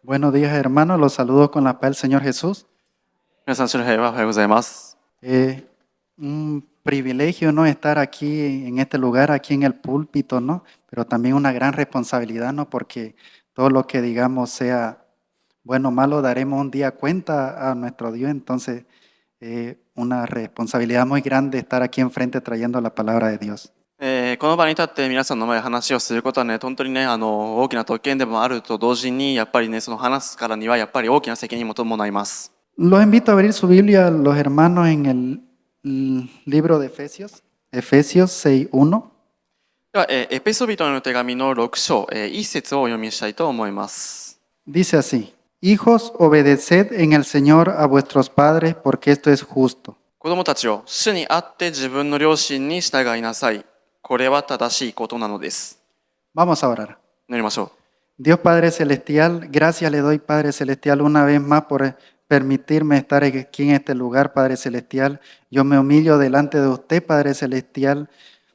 Buenos días, hermanos. Los saludo con la paz del Señor Jesús. 皆さん、主の平和おはようございます。Un privilegio, ¿no? Estar aquí en este lugar, aquí en el púlpito, ¿no? Pero también una gran responsabilidad, ¿no? Porque todo lo que digamos, sea bueno o malo, daremos un día cuenta a nuestro Dios. Entonces, una responsabilidad muy grande estar aquí enfrente trayendo la palabra de Dios. この場に立って皆さんの前で話をすることはね、本当にね、大きな特権でもあると同時に、やっぱりね、その話すからにはやっぱり大きな責任も伴います。Los invito a abrir su Biblia, los hermanos, en el libro de Efesios, Efesios 6:1. では、エペソビトの手紙の6章、1節をお読みしたいと思います。Dice así: Hijos, obedeced en el Señor a vuestros padres, porque esto es justo. 子供たちを主にあって自分の両親に従いなさい。これは正しいことなのです。 Vamos a orar. 祈りましょ Dios Padre Celestial, gracias le doy, Padre Celestial, una vez más por permitirme estar aquí en este lugar, Padre Celestial. Yo me humillo delante de usted, Padre Celestial.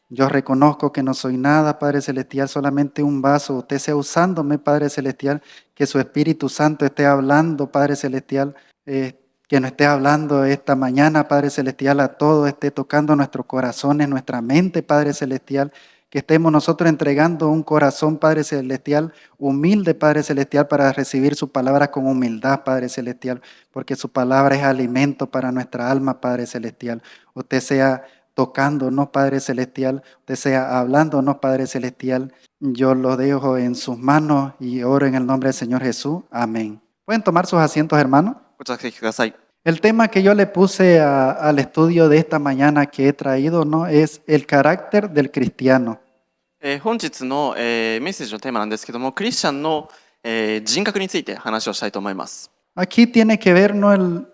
Yo reconozco que no soy nada, Padre Celestial, solamente un vaso. Usted sea usándome, Padre Celestial, que su Espíritu Santo esté hablando, Padre Celestial, que nos esté hablando esta mañana, Padre Celestial, a todos, esté tocando nuestros corazones, nuestra mente, Padre Celestial, que estemos nosotros entregando un corazón, Padre Celestial, humilde, Padre Celestial, para recibir su palabra con humildad, Padre Celestial, porque su palabra es alimento para nuestra alma, Padre Celestial. Usted sea tocándonos, Padre Celestial, usted sea hablándonos, Padre Celestial. Yo lo dejo en sus manos y oro en el nombre del Señor Jesús. Amén. ¿Pueden tomar sus asientos, hermanos? う。ご着席ください。 El tema que yo le puse al estudio de esta mañana que he traído, ¿no? Es el carácter del cristiano. 本日の、メッセージのテーマなんですけども、クリスチャンの、人格について話をしたいと思います。 Aquí tiene que ver, ¿no?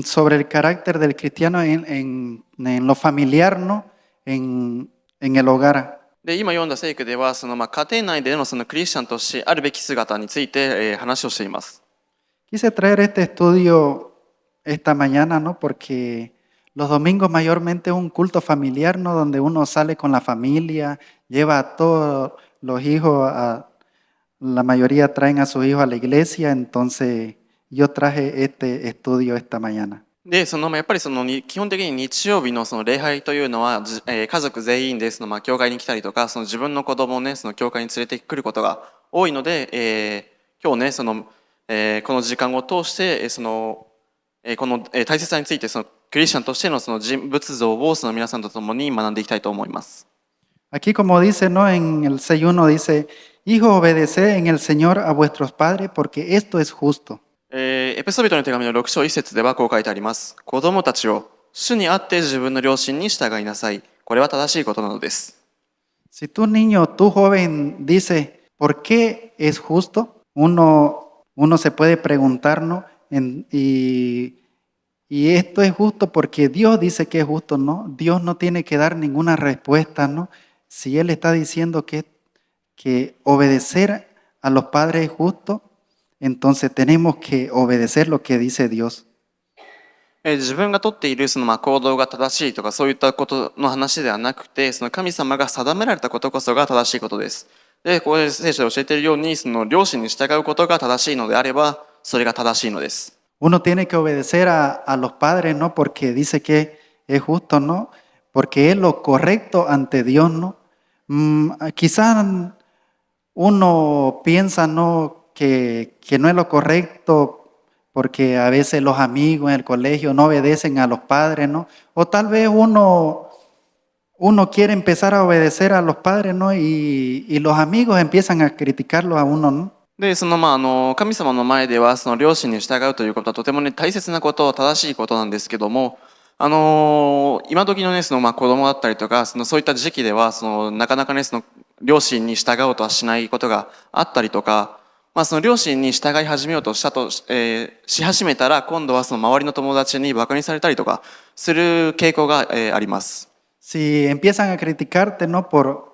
Sobre el carácter del cristiano en lo familiar, ¿no? En el hogar. で、今読んだ聖句では、その家庭内でのそのクリスチャンとしてあるべき姿について、話をしています。 Quise traer este estudio esta mañana, ¿no? Porque los domingos mayormente es un culto familiar, ¿no? Donde uno sale con la familia, lleva a todos los hijos, la mayoría traen a sus hijos a la iglesia, entonces yo traje este estudio esta mañana. で、やっぱり基本的に日曜日のその礼拝というのは、家族全員で教会に来たりとか、自分の子供をね、教会に連れてくることが多いので、今日ね、この時間を通して、この大切さについてクリスチャンとしての人物像を皆さんと共に学んでいきたいと思います。 Aquí como dice, ¿no? En el 6:1 dice: Hijos, obedeced en el Señor a vuestros padres, porque esto es justo. エペソビトの手紙の6章1節ではこう書いてあります。子供たちを主にあって自分の両親に従いなさい。これは正しいことなのです。 Si tú niño, tú joven, dice, ¿por qué es justo? Uno se puede preguntar, ¿no? Y esto es justo porque Dios dice que es justo, ¿no? Dios no tiene que dar ninguna respuesta, ¿no? Si Él está diciendo que obedecer a los padres es justo, entonces tenemos que obedecer lo que dice Dios. 自分がとっている行動が正しいとかそういったことの話ではなくて、神様が定められたことこそが正しいことです。で、ここで聖書で教えているように、両親に従うことが正しいのであれば、それが正しいのです。 Uno tiene que obedecer a los padres, ¿no? Porque dice que es justo, ¿no? Porque es lo correcto ante Dios, ¿no? Quizás uno piensa, ¿no? Que no es lo correcto porque a veces los amigos en el colegio no obedecen a los padres, ¿no? O tal vez uno quiere empezar a obedecer a los padres, ¿no? Y los amigos empiezan a criticarlo a uno, ¿no? で、神様の前では両親に従うということはとてもね大切なこと、正しいことなんですけども、今時のね子供だったりとかそういった時期ではなかなかね両親に従おうとはしないことがあったりとか、両親に従い始めようとしたと、し始めたら今度は周りの友達にバカにされたりとかする傾向が、あります。 Si empiezan a criticarte, ¿no? Por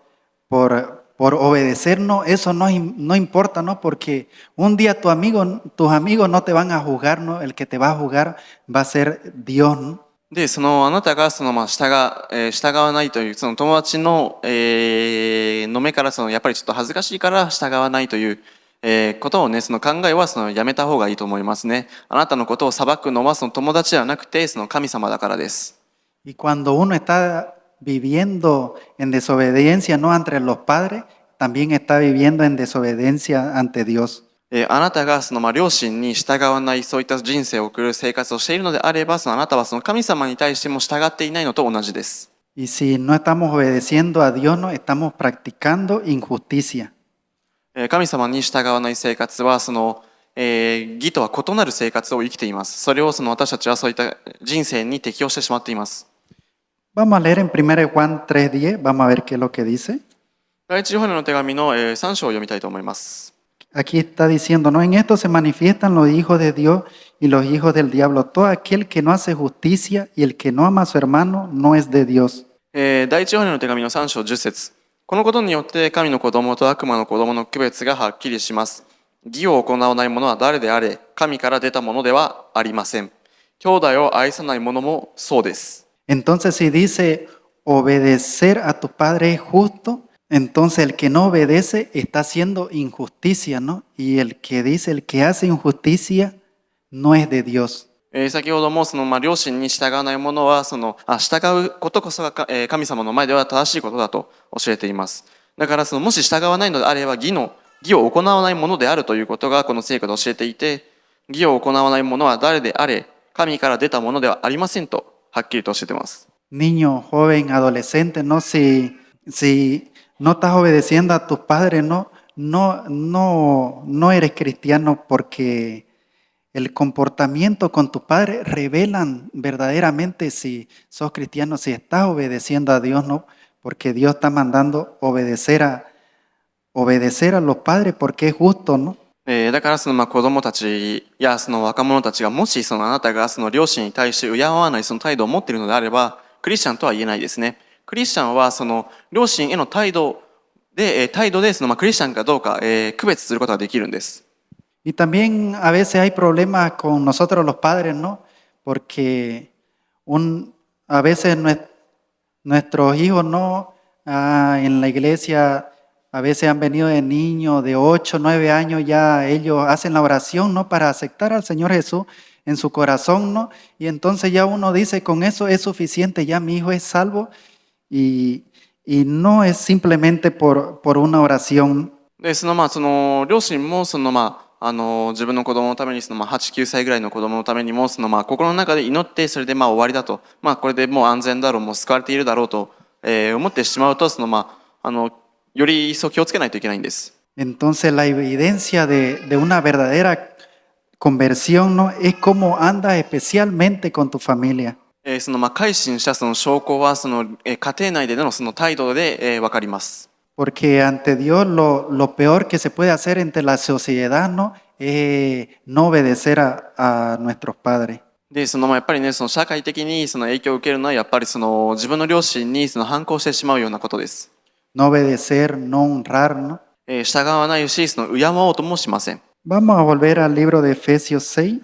obedecernos, eso no importa, ¿no? Porque un día tus amigos no te van a juzgar, ¿no? El que te va a juzgar va a ser Dios, ¿no? で、あなたが従わないという友達の、の目からやっぱりちょっと恥ずかしいから従わないということをね、その考えはやめた方がいいと思いますね。あなたのことを裁くのはその友達ではなくて、その神様だからです。Y cuando uno está viviendo en desobediencia, no entre los padres, también está viviendo en desobediencia ante Dios. あなたが両親に従わないそういった人生を送る生活をしているのであれば、あなたはその神様に対しても従っていないのと同じです。Y si no estamos obedeciendo a Dios, no estamos practicando injusticia. 神様に従わない生活は義とは異なる生活を生きています。それを私たちはそういった人生に適応してしまっています。Vamos a leer en 1 Juan 3:10, vamos a ver qué es lo que dice. 第一ヨハネの手紙の3章を読みたいと思います。Aquí está diciendo, no, en esto se manifiestan los hijos de Dios y los hijos del diablo. Todo aquel que no hace justicia y el que no ama a su hermano no es de Dios. 第一ヨハネの手紙の3章10節。このことによって神の子供と悪魔の子供の区別がはっきりします。義を行わない者は誰であれ、神から出たものではありません。兄弟を愛さない者もそうです。Entonces, si dice obedecer a tu padre es justo, entonces el que no obedece está haciendo injusticia, ¿no? Y el que dice, el que hace injusticia no es de Dios. 先ほども両親に従わない者は従うことこそが神様の前では正しいことだと教えています。だからもし従わないのであれば義を行わないものであるということがこの聖句で教えていて、義を行わない者は誰であれ神から出たものではありませんとはっきりと教えています。Niño, joven, adolescente, ¿no? Si no estás obedeciendo a tus padres, no eres cristiano porque el comportamiento con tus padres revelan verdaderamente si sos cristiano, si estás obedeciendo a Dios, ¿no? Porque Dios está mandando obedecer a los padres porque es justo, ¿no? だから子供たちや若者たちがもしあなたが両親に対して敬わない態度を持っているのであれば、クリスチャンとは言えないですね。クリスチャンは両親への態度でクリスチャンかどうか、区別することができるんです。Y también a veces hay problemas con nosotros los padres, ¿no? Porque a veces nuestros hijos, ¿no? En la iglesia a veces han venido de niños de 8, 9 años, ya ellos hacen la oración, ¿no? Para aceptar al Señor Jesús en su corazón, ¿no? Y entonces ya uno dice, con eso es suficiente, ya mi hijo es salvo y no es simplemente por una oración. で両親も自分の子供のために8、9歳ぐらいの子供のためにも心の中で祈ってそれで終わりだと、これでもう安全だろう、もう救われているだろうと、思ってしまうとより一層気をつけないといけないんです。Entonces la evidencia de una verdadera conversión, ¿no? Es cómo andas especialmente con tu familia. 改心した証拠は家庭内での態度で分かります。Porque ante Dios lo peor que se puede hacer entre la sociedad, ¿no? Es no obedecer a nuestros padres. でやっぱりね社会的に影響を受けるのはやっぱり自分の両親に反抗してしまうようなことです。No obedecer, no honrar, ¿no? 従わないし敬おうともしません。Vamos a volver al libro de Efesios 6.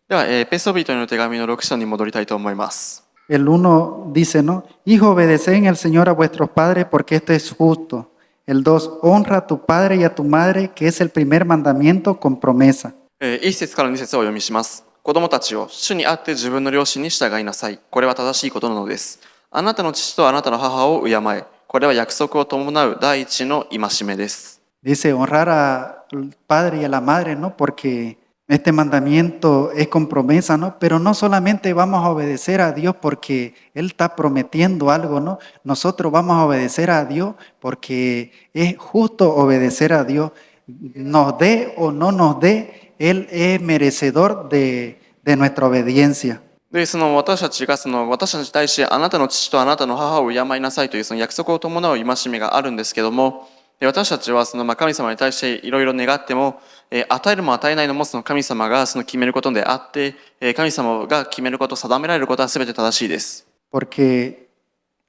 では、エペソビトへの手紙の6章に戻りたいと思います。El 1 dice, ¿no? Hijo, obedeced en el Señor a vuestros padres porque esto es justo. El 2, honra a tu padre y a tu madre, que es el primer mandamiento con promesa. 1節から2節をお読みします。子供たちを主にあって自分の両親に従いなさい。これは正しいことなのです。あなたの父とあなたの母を敬え。これは約束を伴う第一の戒めです。Dice honrar al padre y a la madre, ¿no? Porque este mandamiento es con promesa, ¿no? Pero no solamente vamos a obedecer a Dios porque Él está prometiendo algo, ¿no? Nosotros vamos a obedecer a Dios porque es justo obedecer a Dios. Nos dé o no nos dé, Él es merecedor de nuestra obediencia. で私たちが私たちに対してあなたの父とあなたの母を敬いなさいという約束を伴う戒めがあるんですけども、私たちは神様に対していろいろ願っても、与えるも与えないのも神様が決めることであって、神様が決めること、定められることは全て正しいです。Porque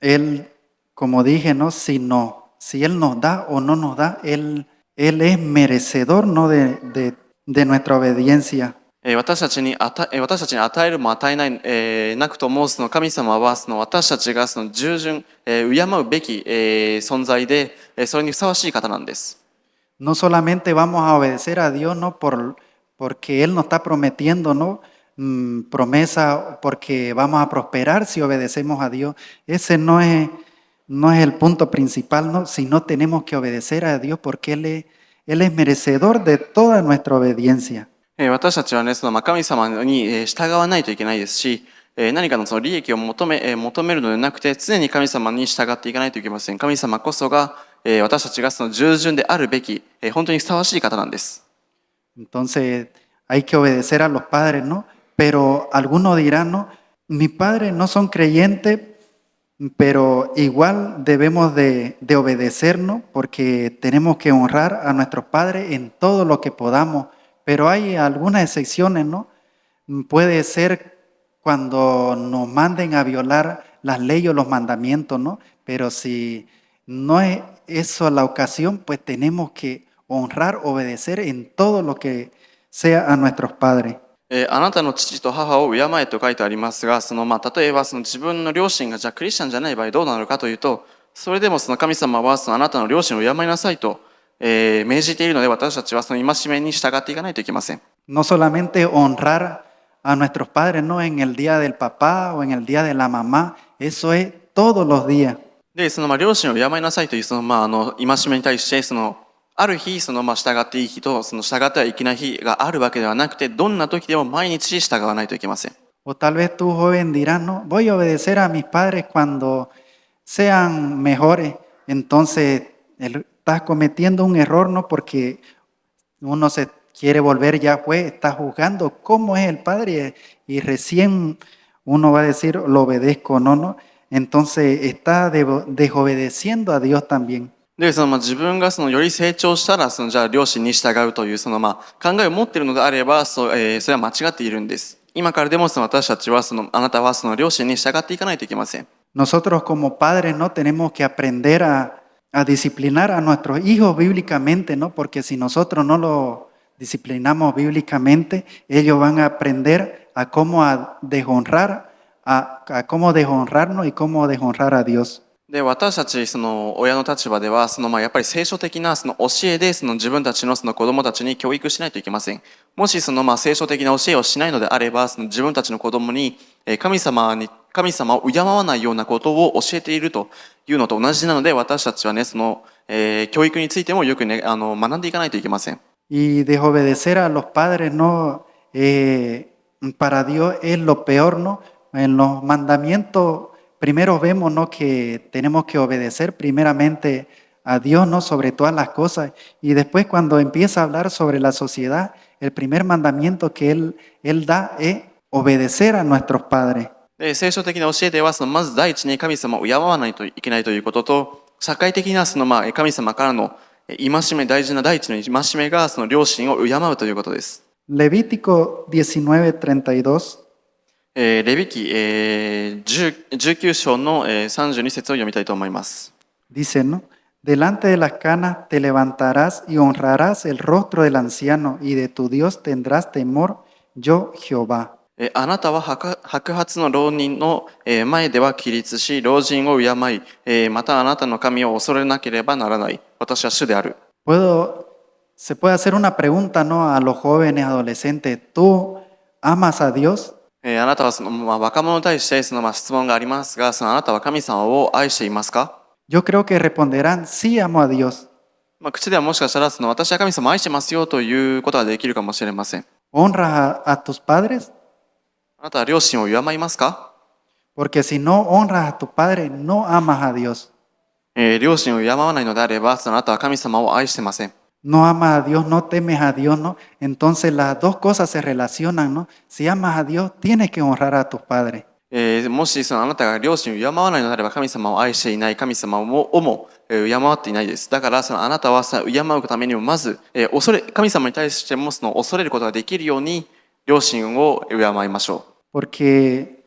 Él, como dije, ¿no? Si Él nos da o no nos da, Él es merecedor, ¿no? de nuestra obediencia. 私たちに与えるも与えない、なくとも神様は私たちが従順、敬うべき、存在で、それにふさわしい方なんです。no solamente vamos a obedecer a Dios, ¿no? Porque Él nos está prometiendo, ¿no? Promesa, porque vamos a prosperar si obedecemos a Dios. Ese no es el punto principal, ¿no? Sino tenemos que obedecer a Dios porque Él es merecedor de toda nuestra obediencia. 私たちはね、神様に従わないといけないですし、何かのその利益を求めるのではなくて、常に神様に従っていかないといけません。神様こそが、私たちがその従順であるべき、本当にふさわしい方なんです。Entonces hay que obedecer a los padres, ¿no? Pero algunos dirán, ¿no? Mis padres no son creyentes, pero igual debemos de obedecernos porque tenemos que honrar a nuestros padres en todo lo que podamos. Pero hay algunas excepciones, ¿no? Puede ser cuando nos manden a violar las leyes o los mandamientos, ¿no? Pero si no es eso la ocasión, pues tenemos que honrar, obedecer en todo lo que sea a nuestros padres. あなたの父と母を敬えと書いてありますが、例えば自分の両親がじゃあクリスチャンじゃない場合どうなるかというと、それでも神様はあなたの両親を敬いなさいと、命じているので、私たちは戒めに従っていかないといけません。No solamente honrar a nuestros padres, ¿no? En el día del papá o en el día de la mamá, eso es todos los días. で、両親を敬いなさいという戒めに対して、ある日、従っていい日と、従ってはいけない日があるわけではなくて、どんな時でも毎日従わないといけません。O tal vez tú, joven, dirás, no, voy a obedecer a mis padres cuando sean mejores. Entonces, estás cometiendo un error, ¿no? Porque uno se quiere volver ya juez, está juzgando cómo es el padre y recién uno va a decir, lo obedezco, no. Entonces, está desobedeciendo a Dios también. で、自分がより成長したら、じゃあ両親に従うという、考えを持っているのであれば、それは間違っているんです。今からでも私たちは、あなたは両親に従っていかないといけません。Nosotros como padres, ¿no? Tenemos que aprender a disciplinar a nuestros hijos bíblicamente, ¿no? Porque si nosotros no los disciplinamos bíblicamente, ellos van a aprender a cómo deshonrar, a cómo deshonrarnos y cómo deshonrar a Dios. で、私たち、親の立場では、やっぱり聖書的な教えで、自分たちの子供たちに教育しないといけません。もし、聖書的な教えをしないのであれば、自分たちの子供に、神様を敬わないようなことを教えているというのと同じなので、私たちはね、教育についてもよくね、学んでいかないといけません。Y desobedecer a los padres, ¿no? Para Dios es lo peor, ¿no? En los mandamientos, primero vemos, ¿no? Que tenemos que obedecer primeramente a Dios, ¿no? Sobre todas las cosas. Y después cuando empieza a hablar sobre la sociedad, el primer mandamiento que Él da es obedecer a nuestros padres. で、聖書的な教えでは、まず第一に神様を敬わないといけないということと、社会的な神様からの戒め、大事な第一の戒めが両親を敬うということです。Levítico 19:32. レビ記、19章の32節を読みたいと思います。Dice, ¿no? Delante de las canas te levantarás y honrarás el rostro del anciano y de tu Dios tendrás temor, yo Jehová. あなたは白髪の老人の前では起立し、老人を敬い、またあなたの神を恐れなければならない。私は主である。Se puede hacer una pregunta, ¿no? A los jóvenes, adolescentes, ¿tú amas a Dios? あなたは若者に対して質問がありますが、あなたは神様を愛していますか？ Yo creo que responderán, sí amo a Dios. 口ではもしかしたら私は神様を愛してますよということができるかもしれません。¿Honras a tus padres? あなたは両親を敬いますか？ Porque si no honras a tu padre, no amas a Dios. 両親を敬わないのであれば、あなたは神様を愛してません。No amas a Dios, no temes a Dios, ¿no? Entonces las dos cosas se relacionan, ¿no? Si amas a Dios, tienes que honrar a tus padres. もしあなたが両親を敬わないのであれば、神様を愛していない、神様をも敬っていないです。だからあなたは敬うためにもまず神様に対しても恐れることができるように両親を敬いましょう。Porque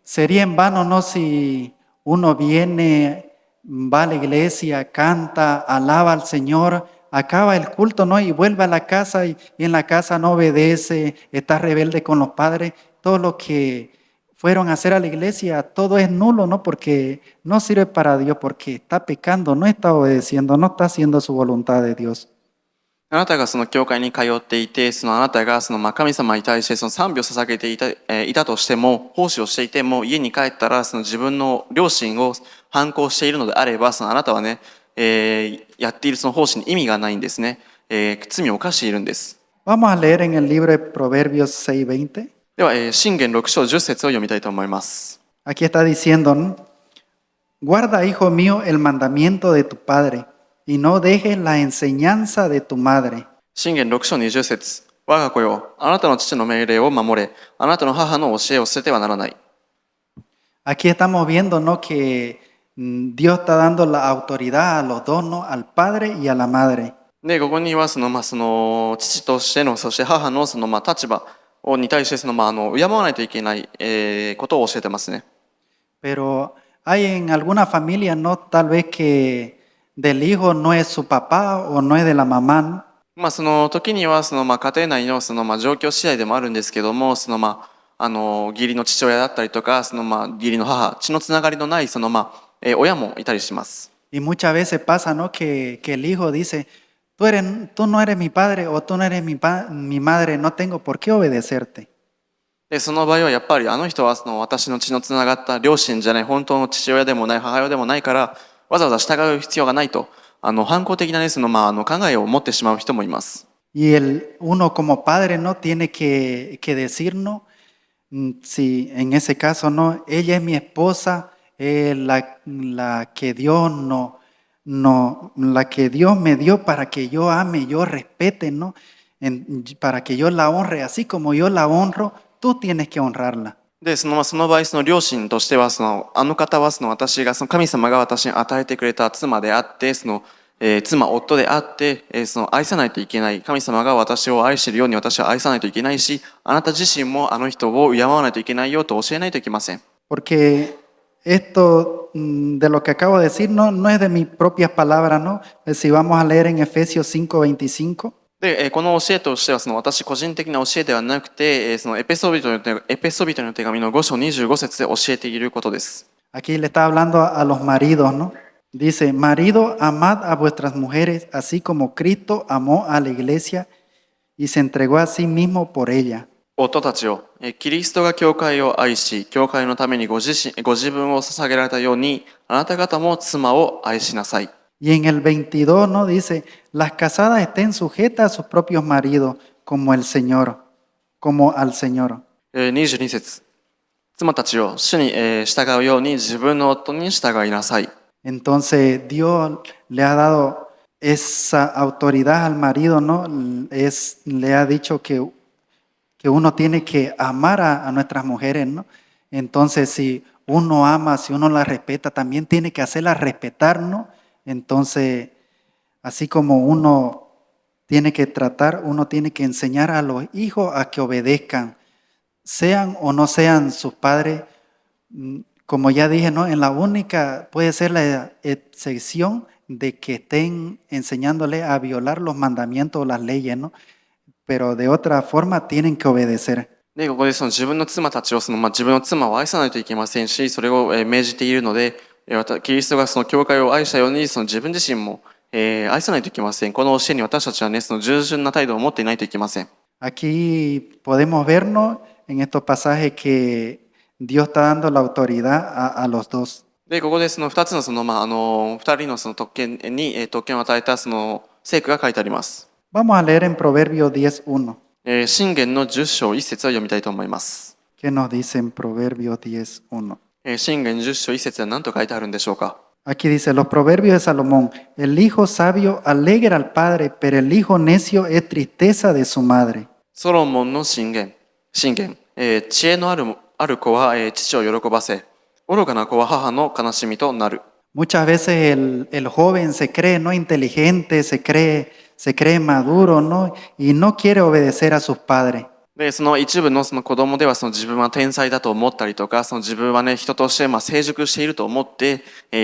sería en vano, ¿no? Si uno viene, va a la iglesia, canta, alaba al Señor, acaba el culto, ¿no? Y vuelve a la casa y en la casa no obedece, está rebelde con los padres. Todo lo que fueron a hacer a la iglesia, todo es nulo, ¿no? Porque no sirve para Dios, porque está pecando, no está obedeciendo, no está haciendo su voluntad de Dios. あなたがその教会に通っていて、そのあなたがその神様に対してその賛美を捧げていたとしても、奉仕をしていても、家に帰ったらその自分の良心を反抗しているのであれば、そのあなたはね、やっているその奉仕に意味がないんですね。罪を犯しているんです。Vamos a leer en el libro de Proverbios 6:20. では、箴言6章10節を読みたいと思います。Aquí está diciendo, ¿no? Guarda, hijo mío, el mandamiento de tu padre y no dejes la enseñanza de tu madre. 箴言6章20節。我が子よ、あなたの父の命令を守れ、あなたの母の教えを捨ててはならない。Aquí estamos viendo, ¿no? Que Dios está dando la autoridad a los dos, ¿no? Al padre y a la madre. で、ここにはその父としての、そして母の立場に対して敬わないといけない、ことを教えてますね。Pero hay en alguna familia, ¿no? Tal vez que del hijo no es su papá o no es de la mamá, ¿no? その時には家庭内の状況次第でもあるんですけども、義理の父親だったりとか、義理の母、血のつながりのない親もいたりします。Y muchas veces pasa, ¿no? Que el hijo dice, tú no eres mi padre o tú no eres mi madre, no tengo por qué obedecerte. で、その場合はやっぱりあの人は私の血のつながった両親じゃない、本当の父親でもない、母親でもないから、わざわざ従う必要がないと、反抗的なね、考えを持ってしまう人もいます。Y uno como padre no tiene que decirnos, si en ese caso no, ella es mi esposa, la que Dios la que Dios me dio para que yo ame, yo respete, ¿no? Para que yo la honre, así como yo la honro, tú tienes que honrarla. で、その場合、両親としては、あの方は私が、神様が私に与えてくれた妻であって、妻、夫であって、愛さないといけない。神様が私を愛しているように私は愛さないといけないし、あなた自身もあの人を敬わないといけないよと教えないといけません。Porque esto de lo que acabo de decir no es de mis propias palabras, ¿no? Si vamos a leer en Efesios 5:25. で、この教えとしては私個人的な教えではなくて、エペソビトの手紙の5章25節で教えていることです。Aquí le está hablando a los maridos, ¿no? Dice, marido, amad a vuestras mujeres, así como Cristo amó a la iglesia y se entregó a sí mismo por ella. 夫たちよ、キリストが教会を愛し、教会のためにご自分を捧げられたように、あなた方も妻を愛しなさい。Y en el 22, ¿no? Dice, las casadas estén sujetas a sus propios maridos, como el Señor, como al Señor. 22節。妻たちよ、主に従うように自分の夫に従いなさい。Entonces Dios le ha dado esa autoridad al marido, ¿no? Le ha dicho que uno tiene que amar a nuestras mujeres, ¿no? Entonces si uno ama, si uno la respeta, también tiene que hacerla respetar, ¿no? Entonces, así como uno tiene que tratar, uno tiene que enseñar a los hijos a que obedezcan, sean o no sean sus padres. Como ya dije, ¿no? En la única puede ser la excepción de que estén enseñándole a violar los mandamientos o las leyes, ¿no? Pero de otra forma tienen que obedecer. で、ここで自分の妻たちを自分の妻を愛さないといけませんし、それを命じているので、キリストが教会を愛したように自分自身も愛さないといけません。この教えに私たちはね、従順な態度を持っていないといけません。Aquí podemos vernos en estos pasajes que Dios está dando la autoridad a los dos. で、ここで2つの2人の特権に特権を与えた聖句が書いてあります。Vamos a leer en Proverbios 10:1. 箴言の10章1節を読みたいと思います。¿Qué nos dice en Proverbios 10:1? 箴言10章1節は何と書いてあるんでしょうか。Aquí dice, los proverbios de Salomón, el hijo sabio alegra al padre, pero el hijo necio es tristeza de su madre. ソロモンの箴言、知恵のある子は父を喜ばせ、愚かな子は母の悲しみとなる。Muchas veces el joven se cree no inteligente, se cree maduro, ¿no? Y no quiere obedecer a sus padres. で、一部の子供では自分は天才だと思ったりとか、自分はね、人として成熟していると思って、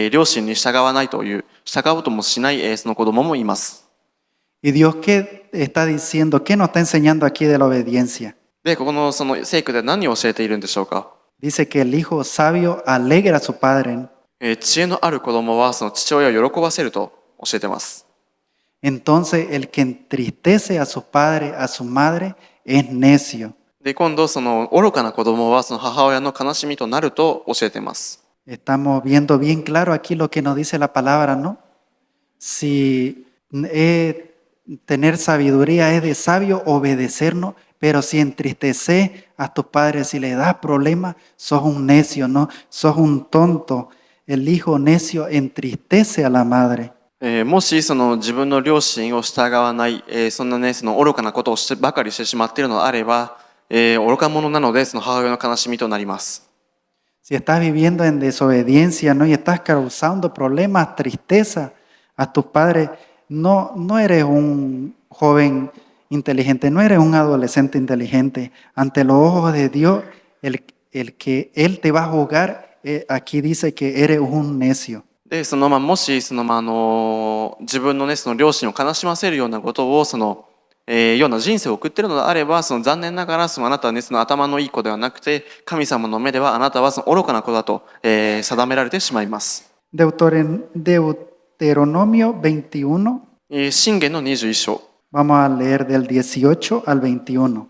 両親に従わないという、従おうともしない、その子供もいます。Y Dios, ¿qué está diciendo? ¿Qué nos está enseñando aquí de la obediencia? で、ここの聖句で何を教えているんでしょうか。Dice que el hijo sabio alegra a su padre. 知恵のある子供はその父親を喜ばせると教えてます。 Entonces el que entristece a su padre, a su madre, es necio. で、今度その愚かな子供はその母親の悲しみとなると教えています。 Estamos viendo bien claro aquí lo que nos dice la palabra, ¿no? Si tener sabiduría es de sabio obedecernos, pero si entristeces a tus padres, si le das problemas, sos un necio, ¿no? Sos un tonto. El hijo necio entristece a la madre. もしその自分の両親を従わない、そんなね、その愚かなことをばかりしてしまっているのであれば、愚か者なのでその母親の悲しみとなります。 Si estás viviendo en desobediencia, ¿no? Y estás causando problemas, tristeza a tus padres, no eres un joven inteligente, no eres un adolescente inteligente. Ante los ojos de Dios, el que Él te va a juzgar, aquí dice que eres un necio. で、もし自分のね、その両親を悲しませるようなことをような人生を送っているのであれば、残念ながらあなたはね、頭のいい子ではなくて、神様の目ではあなたは愚かな子だと、定められてしまいます。Deuteronomio 21. 箴言の21章。 Vamos a leer del 18 al 21.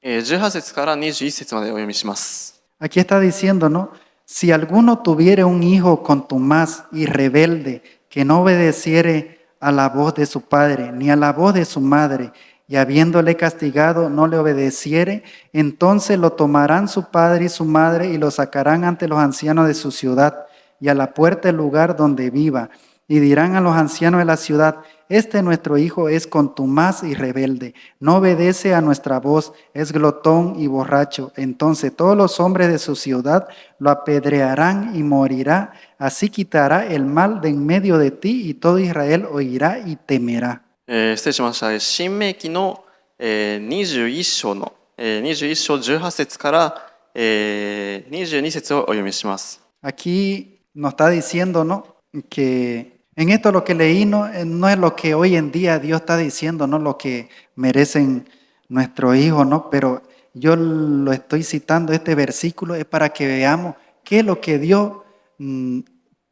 18節から21節までお読みします。 Aquí está diciendo, ¿no? Si alguno tuviere un hijo contumaz y rebelde, que no obedeciere a la voz de su padre, ni a la voz de su madre, y habiéndole castigado no le obedeciere, entonces lo tomarán su padre y su madre y lo sacarán ante los ancianos de su ciudad y a la puerta del lugar donde viva, y dirán a los ancianos de la ciudad: este nuestro hijo es contumaz y rebelde, no obedece a nuestra voz, es glotón y borracho. Entonces todos los hombres de su ciudad lo apedrearán y morirá. Así quitará el mal de en medio de ti y todo Israel oirá y temerá. 失礼しました。新明記の21章の21章18節から22節をお読みします。 Aquí nos está diciendo, ¿no? Que en esto lo que leí no es lo que hoy en día Dios está diciendo, no lo que merecen nuestros hijos, ¿no? Pero yo lo estoy citando, este versículo es para que veamos qué es lo que Dios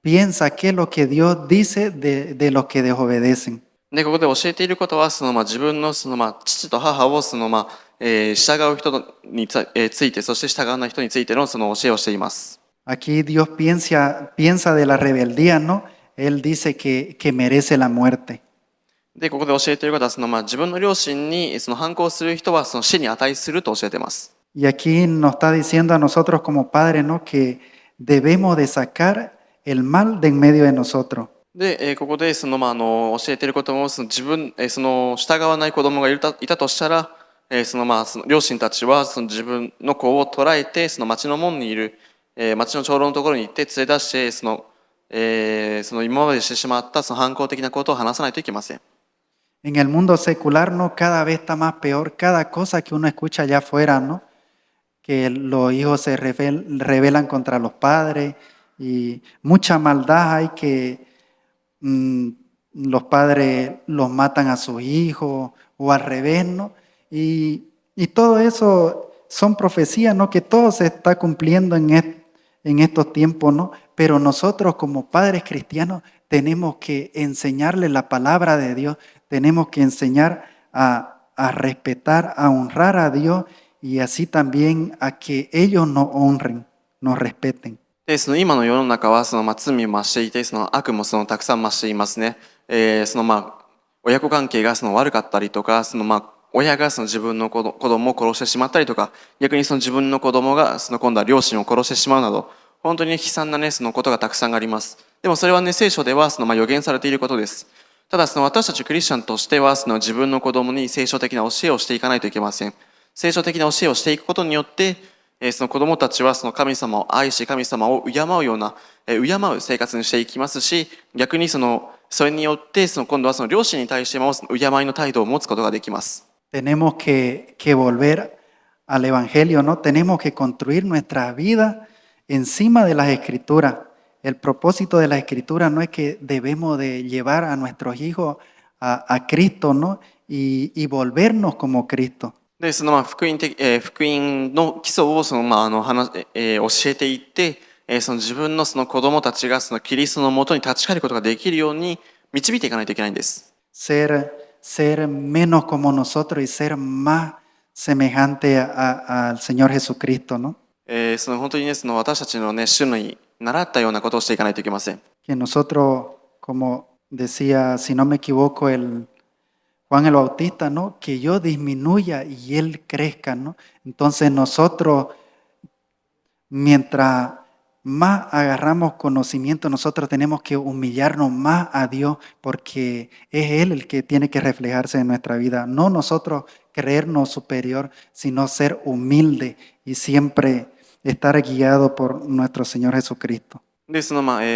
piensa, qué es lo que Dios dice de los que desobedecen. で、ここで教えていることは自分の父と母を従う人について、そして従わない人についての教えをしています。 Aquí Dios piensa de la rebeldía, ¿no? Él dice que merece la muerte. で、ここで教えていることは自分の両親に反抗する人は死に値すると教えています。 Y aquí nos está diciendo a nosotros como padres, ¿no? Que debemos de sacar el mal de en medio de nosotros. で、ここで教えていることも自分従わない子供がいたとしたら、その両親たちは自分の子を捕らえて町の門にいる、町の長老のところに行って連れ出して今までしてしまった反抗的なことを話さないといけません。 En el mundo secular, ¿no? Cada vez está más peor, cada cosa que uno escucha allá afuera, ¿no? Que los hijos se rebelan contra los padres y mucha maldad hay que los padres los matan a sus hijos o al revés, ¿no? Y todo eso son profecías, ¿no? Que todo se está cumpliendo en estos tiempos, ¿no? Pero nosotros como padres cristianos tenemos que enseñarle la palabra de Dios, tenemos que enseñar a respetar, a honrar a Dios y así también a que ellos nos honren, nos respeten. で、今の世の中は罪も増していて悪もたくさん増していますね。親子関係が悪かったりとか親が自分の子供を殺してしまったりとか、逆に自分の子供が今度は両親を殺してしまうなど、本当に悲惨なことがたくさんあります。でもそれはね、聖書では予言されていることです。ただ私たちクリスチャンとしては自分の子供に聖書的な教えをしていかないといけません。聖書的な教えをしていくことによって、子供たちは神様を愛し、神様を敬うような敬う生活にしていきますし、逆にそれによって今度は両親に対しても敬いの態度を持つことができます。 Tenemos que volver al Evangelio, ¿no? Tenemos que construir nuestra vida encima de las Escrituras. El propósito de las Escrituras no es que debemos de llevar a nuestros hijos a Cristo, ¿no? Y volvernos como Cristo. で、その福音の基礎を教えていって、その自分のその子供たちがそのキリストのもとに立ち返ることができるように導いていかないといけないんです。ser menos como nosotros y ser más semejante al Señor Jesucristo, ¿no? その本当にね、その私たちのね、主に習ったようなことをしていかないといけません。Que nosotros, como decía, si no me equivoco, Juan el Bautista, ¿no? Que yo disminuya y él crezca, ¿no? Entonces nosotros, mientras más agarramos conocimiento, nosotros tenemos que humillarnos más a Dios porque es Él el que tiene que reflejarse en nuestra vida. No nosotros creernos superior, sino ser humilde y siempre estar guiado por nuestro Señor Jesucristo. で、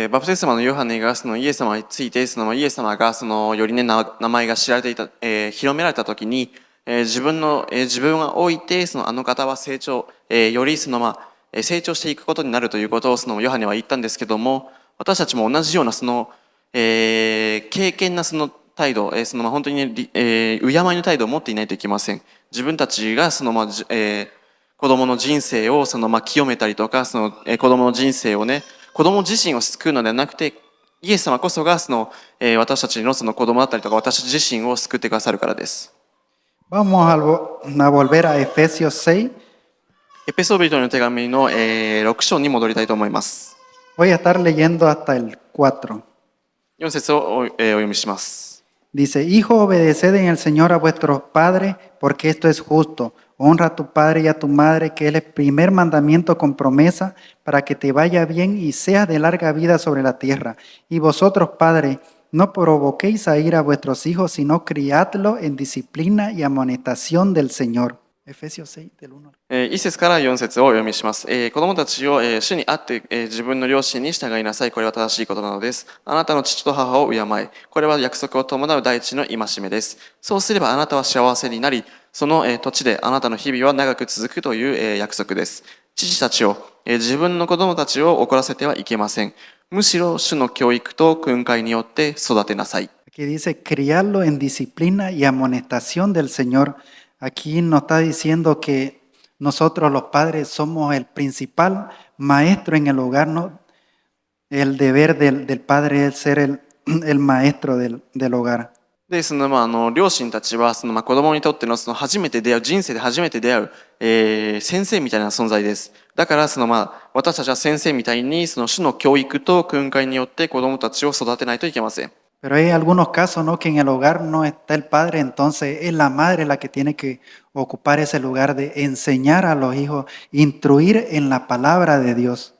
バプテスマのヨハネがそのイエス様について、イエス様がそのよりね、名前が知られていた、広められたときに、自分が置いて、そのあの方は成長、より成長していくことになるということをそのヨハネは言ったんですけども、私たちも同じような敬虔なその態度、本当にね、敬いの態度を持っていないといけません。自分たちが子供の人生を清めたりとか、子供の人生をね、子供自身を救うのではなくて、イエス様こそが私たちの子供だったりとか、私自身を救ってくださるからです。Vamos a volver a Efesios 6. エペソビトの手紙の6章に戻りたいと思います。Voy a estar leyendo hasta el 4. 4節をお読みします。Dice, Hijo, obedeced en el Señor a vuestros padres, porque esto es justo. Honra a tu padre y a tu madre, que es el primer mandamiento con promesa, para que te vaya bien y seas de larga vida sobre la tierra. Y vosotros, padres, no provoquéis a ir a vuestros hijos, sino criadlos en disciplina y amonestación del Señor. Efesios 6, del 1. 1節から4節をお読みします。子供たちを主にあって、自分の両親に従いなさい。これは正しいことなのです。あなたの父と母を敬え。これは約束を伴う第一の戒めです。そうすればあなたは幸せになり、その土地であなたの日々は長く続くという約束です。父たちを、自分の子供たちを怒らせてはいけません。むしろ主の教育と訓戒によって育てなさい。Aquí dice, criarlo en disciplina y amonestación del Señor. Aquí nos está diciendo que nosotros los padres somos el principal maestro en el hogar, ¿no? El deber del padre es ser el maestro del hogar. で、両親たちは子供にとっての初めて出会う、人生で初めて出会う、先生みたいな存在です。だから私たちは先生みたいに主の教育と訓戒によって子供たちを育てないといけません。Pero hay algunos casos, ¿no? Que en el hogar no está el padre, entonces es la madre la que tiene que ocupar ese lugar de enseñar a los hijos, instruir en la palabra de Dios.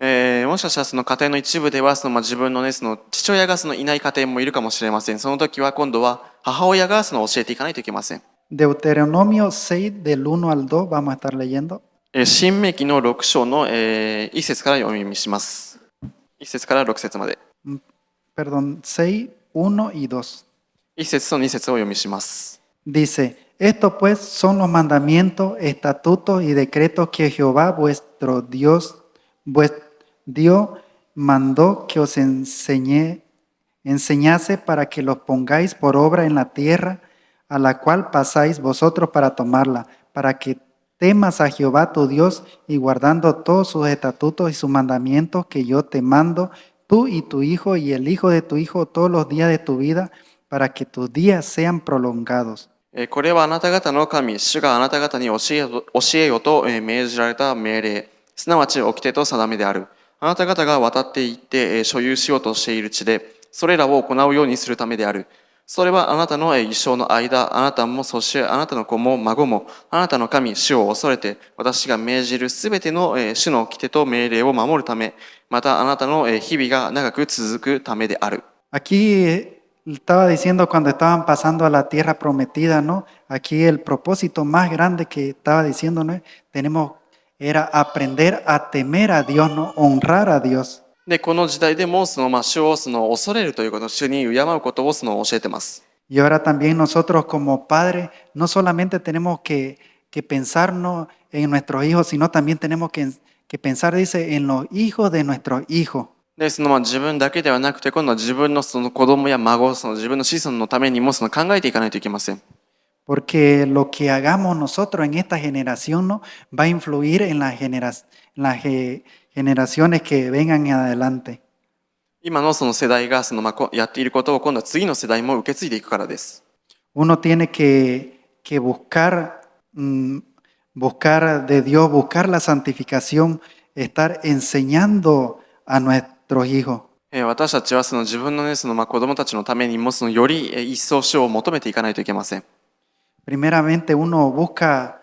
もしかしたら家庭の一部では自分のね、父親がいない家庭もいるかもしれません。その時は今度は母親が教えていかないといけません。Deuteronomio 6 del 1 al 2 vamos a estar leyendo. 新明記の6章の1節から読みします。1節から6節まで。Perdón, 6, 1 y 2. 1節と2節を読みします。Dice, estos pues son los mandamientos, estatutos y decretos que Jehová vuestro Dios mandó que os enseñase para que los pongáis por obra en la tierra a la cual pasáis vosotros para tomarla, para que temas a Jehová tu Dios y guardando todos sus estatutos y sus mandamientos que yo te mando, tú y tu hijo y el hijo de tu hijo todos los días de tu vida, para que tus días sean prolongados. これはあなた方の神、主があなた方に教えよと命じられた命令、すなわち掟と定めである。あなた方が渡っていって所有しようとしている地で、それらを行うようにするためである。それはあなたの一生の間、あなたもそしてあなたの子も孫も、あなたの神、主を恐れて、私が命じるすべての主の掟と命令を守るため、またあなたの日々が長く続くためである。Aquí estaba diciendo cuando estaban pasando a la tierra prometida, ¿no? Aquí el propósito más grande que estaba diciendo, ¿no? Era aprender a temer a Dios, ¿no? Honrar a Dios. で、この時代でも主を恐れるということ、主に敬うことを教えてます。Y ahora también nosotros como padres no solamente tenemos que pensarnos en nuestros hijos, sino también tenemos que pensar, dice, en los hijos de nuestros hijos. で、自分だけではなくて、今度は自分の子供や孫、自分の子孫のためにも考えていかないといけません。porque lo que hagamos nosotros en esta generación, ¿no? Va a influir en generaciones que vengan adelante. 今のその世代がやっていることを今度は次の世代も受け継いでいくからです。Uno tiene que buscar, buscar de Dios, buscar la santificación, estar enseñando a nuestros hijos. 私たちはその自分のね、子供たちのためにもそのより一層主を求めていかないといけません。Primeramente uno busca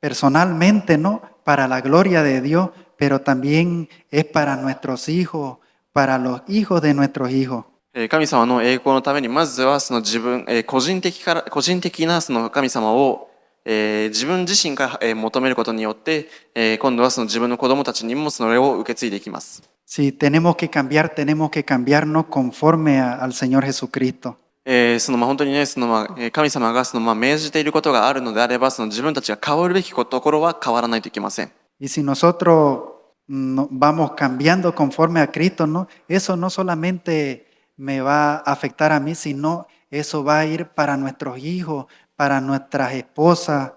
personalmente, ¿no? Para la gloria de Dios, pero también es para nuestros hijos, para los hijos de nuestros hijos. 神様の栄光のためにまずはその自分、個人的なその神様を、自分自身が求めることによって、今度はその自分の子供たちにもそれを受け継いでいきます。Si tenemos que cambiarnos conforme al Señor Jesucristo. 本当にね、神様が命じていることがあるのであれば、その自分たちが変わるべきところは変わらないといけません。Y si nosotros vamos cambiando conforme a Cristo, ¿no? Eso no solamente me va a afectar a mí, sino eso va a ir para nuestros hijos, para nuestras esposas.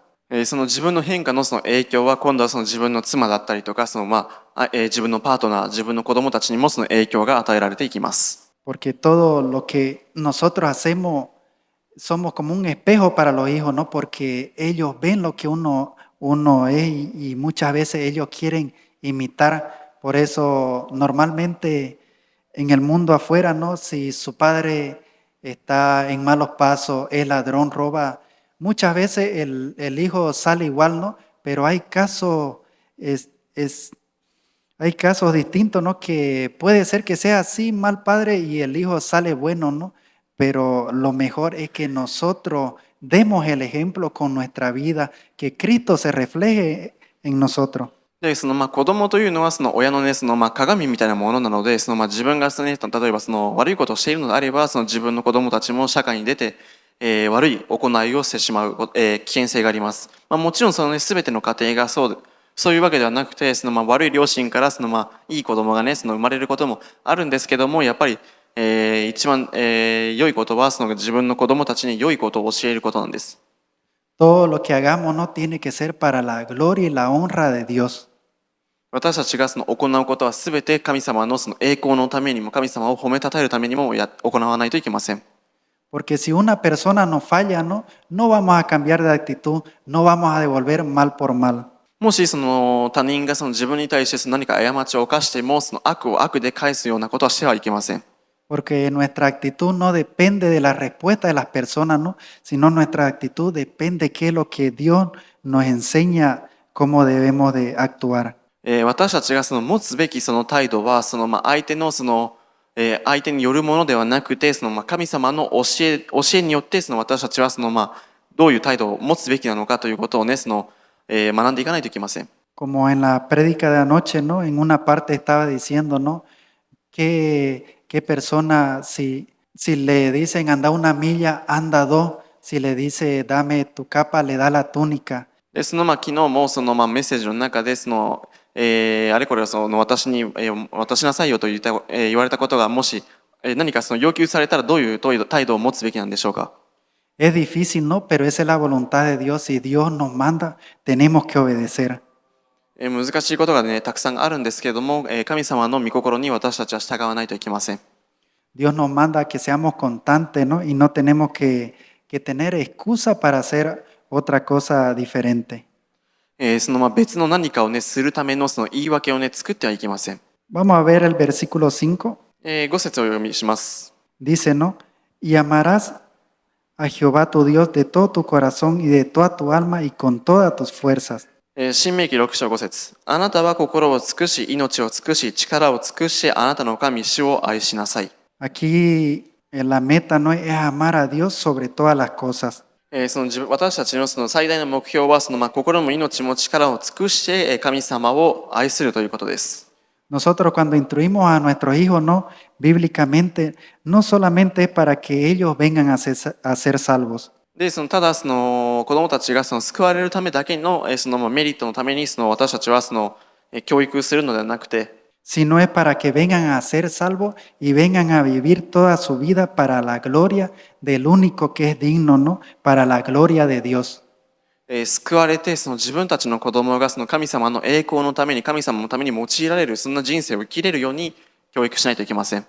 その自分の変化のその影響は今度はその自分の妻だったりとか、自分のパートナー、自分の子供たちにもその影響が与えられていきます。Porque todo lo que nosotros hacemos somos como un espejo para los hijos, ¿no? Porque ellos ven lo que uno es y muchas veces ellos quieren imitar. Por eso normalmente en el mundo afuera, ¿no? Si su padre está en malos pasos, es ladrón, roba, muchas veces el hijo sale igual, ¿no? Pero hay casos, hay casos distintos, ¿no? Que puede ser que sea así, mal padre, y el hijo sale bueno, ¿no? Pero lo mejor es que nosotros demos el ejemplo con nuestra vida, que Cristo se refleje en nosotros. で、子供というのはその親のね、鏡みたいなものなので、自分が例えば悪いことをしているのであれば、自分の子供たちも社会に出て、悪い行いをしてしまう、危険性があります。もちろん全ての家庭がそういうわけではなくて、悪い両親からいい子供がね、生まれることもあるんですけども、やっぱり、一番、良いことは自分の子供たちに良いことを教えることなんです。Todo lo que hagamos no tiene que ser para la gloria y la honra de Dios. 私たちが行うことはすべて神様の栄光のためにも、神様を褒めたたえるためにも行わないといけません。Porque si una persona nos falla, ¿no? No vamos a cambiar de actitud, no vamos a devolver mal por mal. もし他人が自分に対して何か過ちを犯しても、悪を悪で返すようなことはしてはいけません。Porque nuestra actitud no depende de la respuesta de las personas, ¿no? Sino nuestra actitud depende de qué es lo que Dios nos enseña cómo debemos de actuar. 私たちが持つべき態度は相手の相手によるものではなくて、神様の教えによって私たちはどういう態度を持つべきなのかということをね、学んでいかないといけません。Como en la prédica de anoche, ¿no? En una parte estaba diciendo, ¿no? ¿Qué persona, si le dicen anda una milla, anda dos, si le dice dame tu capa, le da la túnica. で昨日もメッセージの中であれこれ私に、渡しなさいよと言われたことがもし、何か要求されたらどういう態度を持つべきなんでしょうか。Es difícil, ¿no? Pero esa es la voluntad de Dios. Si Dios nos manda, tenemos que obedecer. 難しいことがね、たくさんあるんですけれども、神様の御心に私たちは従わないといけません。Dios nos manda que seamos constantes, ¿no? Y no tenemos que tener excusa para hacer otra cosa diferente. 別の何かをね、するための言い訳をね、作ってはいけません。Vamos a ver el versículo 5. 5節をお読みします。Dice, ¿no? Y amarás a Jehová tu Dios de todo tu corazón y de toda tu alma y con todas tus fuerzas. 申命記6章5節。あなたは心を尽くし、命を尽くし、力を尽くし、あなたの神主を愛しなさい。Aquí la meta no es amar a Dios sobre todas las cosas. 私たちの最大の目標は心も命も力を尽くして神様を愛するということです。Nosotros cuando instruimos a nuestros hijos, no, bíblicamente, no solamente es para que ellos vengan a ser salvos. でただ子供たちが救われるためだけのメリットのために私たちは教育するのではなくて、sino es para que vengan a ser salvos y vengan a vivir toda su vida para la gloria del único que es digno, ¿no? Para la gloria de Dios. 救われて、その自分たちの子供がその神様の栄光のために、神様のために用いられる、そんな人生を生きれるように教育しないといけません。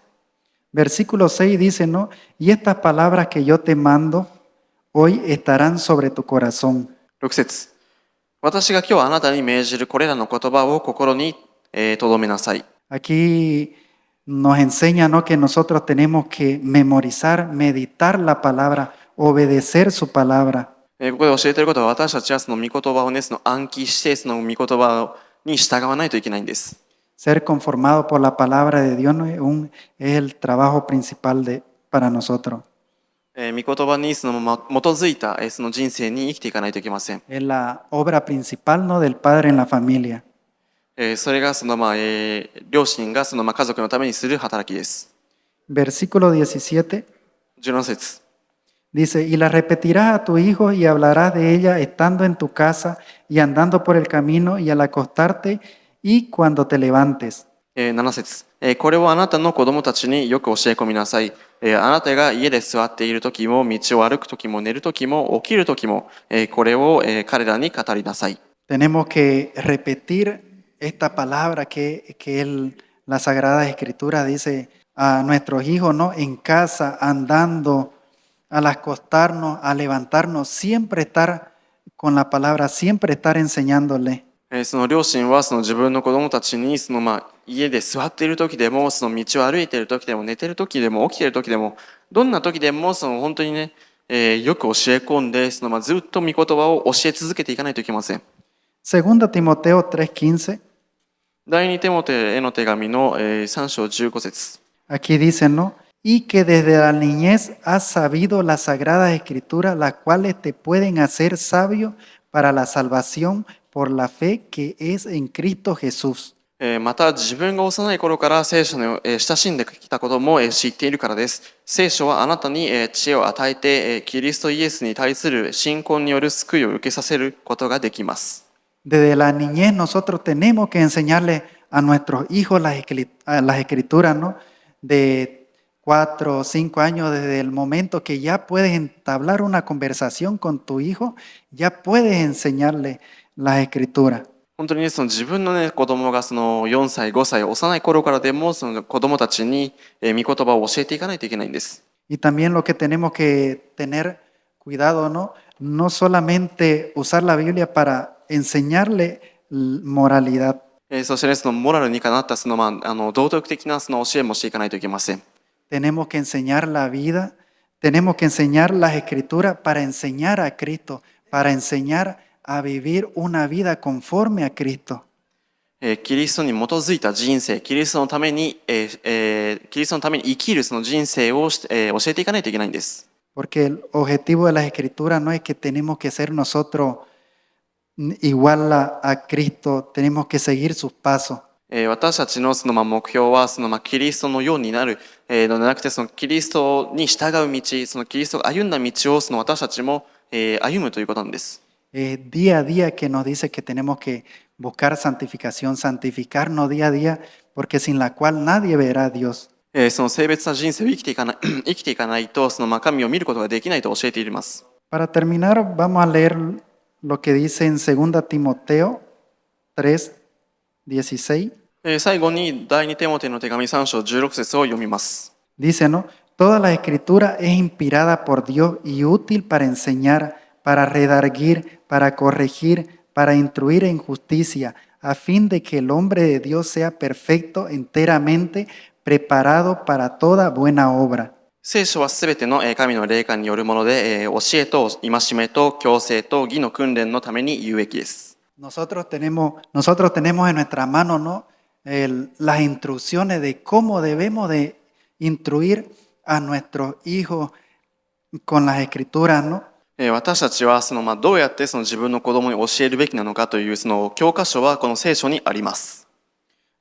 Versículo 6 dice, ¿no? Y estas palabras que yo te mando hoy estarán sobre tu corazón. 6節、私が今日あなたに命じるこれらの言葉を心に留めなさい。Aquí nos enseña, ¿no? Que nosotros tenemos que memorizar, meditar la palabra, obedecer su palabra. ここで教えていることは、私たちはその御言葉をね、その暗記して、その御言葉に従わないといけないんです。Ser conformado por la palabra de Dios, ¿no? Es el trabajo principal para nosotros. 御言葉にその基づいたその人生に生きていかないといけません。Es la obra principal, ¿no? Del padre en la familia. それがその両親がその家族のためにする働きです。Versículo 17 17節。dice, y la repetirás a tu hijo y hablarás de ella estando en tu casa y andando por el camino y al acostarte y cuando te levantes. 7節。これをあなたの子供たちによく教え込みなさい。あなたが家で座っている時も、道を歩く時も、寝る時も、起きる時も、これを彼らに語りなさい。Tenemos que repetir esta palabra que la Sagrada Escritura dice a nuestros hijos, ¿no? En casa, andando, al acostarnos, a levantarnos, siempre estar con la palabra, siempre estar enseñándole. その両親はその自分の子供たちにその家で座っている時でも、その道を歩いている時でも、寝ている時でも、起きている時でも、どんな時でもその本当にね、よく教え込んで、そのずっと御言葉を教え続けていかないといけません。Segunda Timoteo 3:15. 第二テモテへの手紙の3章15節。Aquí dice, ¿no? Y que desde la niñez has sabido las sagradas escrituras, las cuales te pueden hacer sabio para la salvación por la fe que es en Cristo Jesús. また自分が幼い頃から聖書に親しんできたことも知っているからです。聖書はあなたに知恵を与えてキリストイエスに対する信仰による救いを受けさせることができます。Desde la niñez nosotros tenemos que enseñarle a nuestros hijos las escrituras, ¿no? De 4 o 5 años, desde el momento que ya puedes entablar una conversación con tu hijo, ya puedes enseñarle las escrituras. 本当にね、その自分のね、子供がその4歳、5歳、幼い頃からでも、その子供たちに御言葉を教えていかないといけないんです。Y también lo que tenemos que tener cuidado, ¿no? No solamente usar la Biblia para enseñarle moralidad. そしてね、そのモラルにかなったその道徳的なその教えもしていかないといけません。Tenemos que enseñar la vida, tenemos que enseñar las escrituras para enseñar a Cristo, para enseñar a vivir una vida conforme a Cristo. キリストに基づいた人生、キリストのために生きるその人生を教えていかないといけないんです。Porque el objetivo de las escrituras no es que tenemos que ser nosotros igual a Cristo, tenemos que seguir sus pasos. 私たちのその目標はそのキリストのようになるのではなくて、そのキリストに従う道、そのキリストが歩んだ道をその私たちも歩むということなんです。Día a día que nos dice que tenemos que buscar santificación, santificarnos día a día, porque sin la cual nadie verá a Dios. その性別な人生を生きていかないと、その神を見ることができないと教えています。Para terminar, vamos a leer lo que dice en 2 Timoteo 3:16. 最後に第二テモテの手紙3章16節を読みます。Dice, ¿no? Toda la escritura es inspirada por Dios y útil para enseñar, para redarguir, para corregir, para instruir en justicia, a fin de que el hombre de Dios sea perfecto, enteramente preparado para toda buena obra. 聖書はすべての神の霊感によるもので、教えと戒めと矯正と義の訓練のために有益です。Nosotros tenemos en nuestra mano, ¿no? Las instrucciones de cómo debemos de instruir a nuestros hijos con las escrituras, ¿no? 私たちはどうやってその自分の子供に教えるべきなのかというその教科書はこの聖書にあります。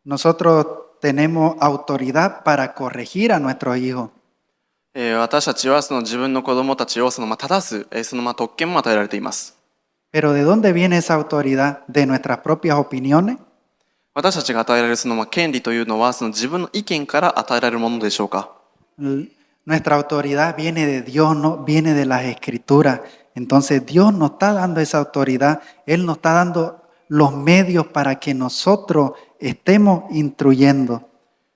Nosotros tenemos autoridad para corregir a nuestros hijos. 私たちはその自分の子供たちを正すその特権も与えられています。Pero ¿de dónde viene esa autoridad? ¿De nuestras propias opiniones? 私たちが与えられるその権利というのは、その自分の意見から与えられるものでしょうか。Nuestra autoridad viene de Dios, no viene de las escrituras. Entonces Dios nos está dando esa autoridad. Él nos está dando los medios para que nosotros estemos instruyendo.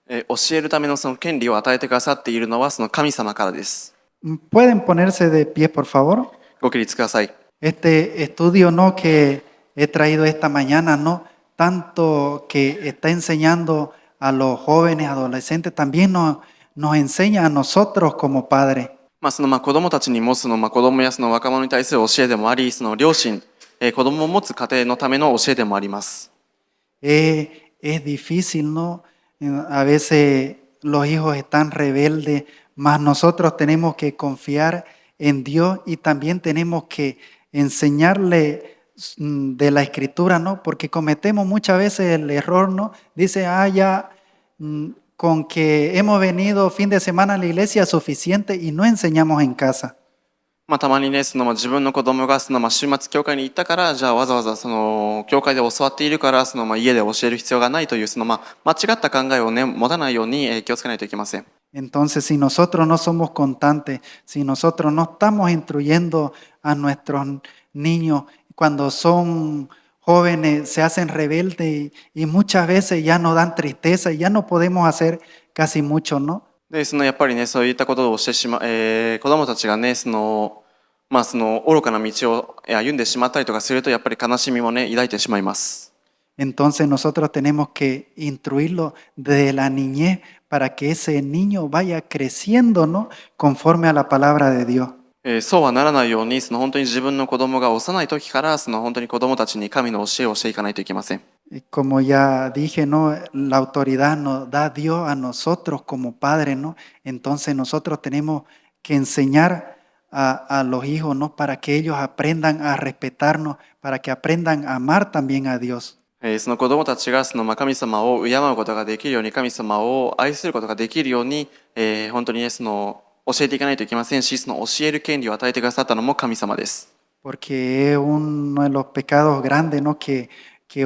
教えるためのその権利を与えてくださっているのはその神様からです。¿Pueden ponerse de pie, por favor? ご起立ください。Este estudio no que he traído esta mañana, no tanto que está enseñando a los jóvenes, adolescentes, también nos enseña a nosotros como padres. その子供たちにもその子供やその若者に対する教えでもあり、その両親、子供を持つ家庭のための教えでもあります。Es difícil, ¿no? A veces los hijos están rebeldes, mas nosotros tenemos que confiar en Dios y también tenemos que enseñarle de la escritura, ¿no? Porque cometemos muchas veces el error, ¿no? Dice, ya con que hemos venido fin de semana a la iglesia es suficiente y no enseñamos en casa. たまにね、その自分の子供がその週末教会に行ったから、じゃあわざわざその教会で教わっているから、その家で教える必要がないというその間違った考えをね持たないように気をつけないといけません。Entonces, si nosotros no somos constantes, si nosotros no estamos instruyendo a nuestros niños cuando son jóvenes, se hacen rebeldes y muchas veces ya nos dan tristeza y ya no podemos hacer casi mucho, ¿no? で、やっぱりね、そういったことをしてしまう、子供たちがね、その愚かな道を歩んでしまったりとかすると、やっぱり悲しみもね、抱いてしまいます。Entonces nosotros tenemos que instruirlo desde la niñez para que ese niño vaya creciendo, ¿no? Conforme a la palabra de Dios. そうはならないように、本当に自分の子供が幼い時から、本当に子供たちに神の教えをしていかないといけません。Como ya dije, ¿no? La autoridad nos da Dios a nosotros como padres, ¿no? Entonces nosotros tenemos que enseñar a los hijos, ¿no? Para que ellos aprendan a respetarnos, para que aprendan a amar también a Dios. その子供たちが神様を敬うことができるように、神様を愛することができるように、本当にね、教えていかないといけませんし、教える権利を与えてくださったのも神様です。Porque es uno de los pecados grandes, ¿no? Que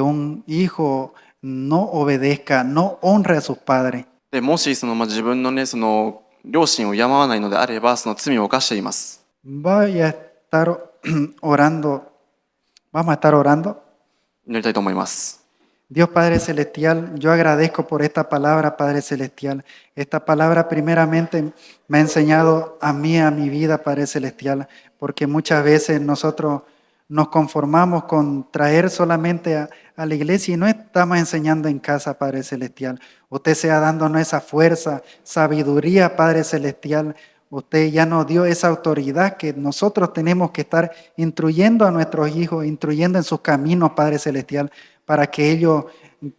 un hijo no obedezca, no honre a sus padres. でもし自分のね、両親を敬わないのであれば、罪を犯しています。Voy a estar orando. Vamos a estar orando. 祈りたいと思います。 Dios Padre Celestial, yo agradezco por esta palabra, Padre Celestial. Esta palabra primeramente me ha enseñado a mí, a mi vida, Padre Celestial, porque muchas veces nosotros nos conformamos con traer solamente a la iglesia y no estamos enseñando en casa, Padre Celestial. Usted sea dándonos esa fuerza, sabiduría, Padre Celestial. Usted ya nos dio esa autoridad que nosotros tenemos que estar instruyendo a nuestros hijos, instruyendo en sus caminos, Padre Celestial, para que ellos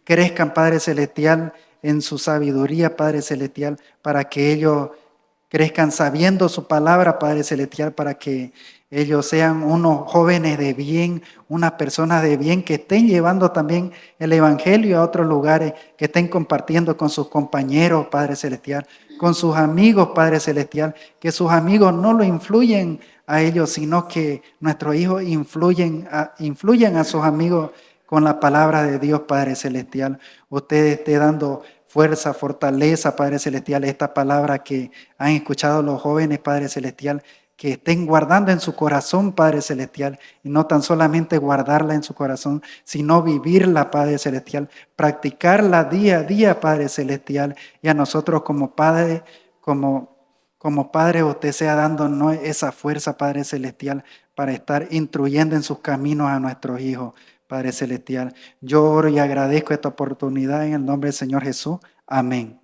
crezcan, Padre Celestial, en su sabiduría, Padre Celestial, para que ellos crezcan sabiendo su palabra, Padre Celestial, para que ellos sean unos jóvenes de bien, unas personas de bien que estén llevando también el Evangelio a otros lugares, que estén compartiendo con sus compañeros, Padre Celestial, con sus amigos, Padre Celestial, que sus amigos no lo influyen a ellos, sino que nuestros hijos influyen a sus amigos con la palabra de Dios, Padre Celestial. Usted esté dando fuerza, fortaleza, Padre Celestial, esta palabra que han escuchado los jóvenes, Padre Celestial, que estén guardando en su corazón, Padre Celestial, y no tan solamente guardarla en su corazón, sino vivirla, Padre Celestial, practicarla día a día, Padre Celestial, y a nosotros como Padre, como Padre, usted sea dándonos esa fuerza, Padre Celestial, para estar instruyendo en sus caminos a nuestros hijos, Padre Celestial. Yo oro y agradezco esta oportunidad en el nombre del Señor Jesús. Amén.